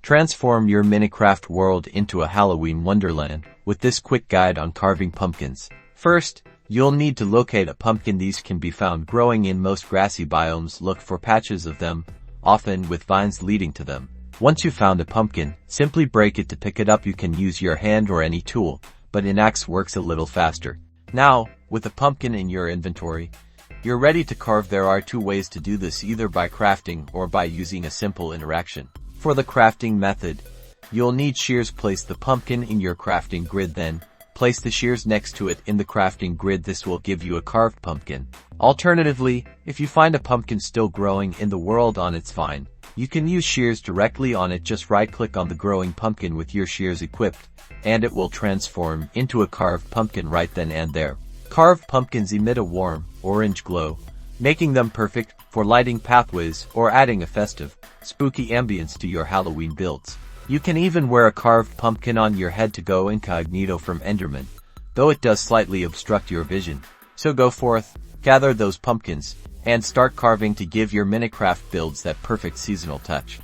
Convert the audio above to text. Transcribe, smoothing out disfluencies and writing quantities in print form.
Transform your Minecraft world into a Halloween wonderland with this quick guide on carving pumpkins. First, you'll need to locate a pumpkin. These can be found growing in most grassy biomes. Look for patches of them, often with vines leading to them. Once you've found a pumpkin, simply break it. To pick it up you can use your hand or any tool, but an axe works a little faster. Now, with a pumpkin in your inventory, you're ready to carve. There are two ways to do this, either by crafting or by using a simple interaction. For the crafting method, you'll need shears. Place the pumpkin in your crafting grid, then place the shears next to it in the crafting grid. This will give you a carved pumpkin. Alternatively, if you find a pumpkin still growing in the world on its vine, you can use shears directly on it. Just right-click on the growing pumpkin with your shears equipped, and it will transform into a carved pumpkin right then and there. Carved pumpkins emit a warm, orange glow, making them perfect for lighting pathways or adding a festive, spooky ambience to your Halloween builds. You can even wear a carved pumpkin on your head to go incognito from Enderman, though it does slightly obstruct your vision. So go forth, gather those pumpkins, and start carving to give your Minecraft builds that perfect seasonal touch.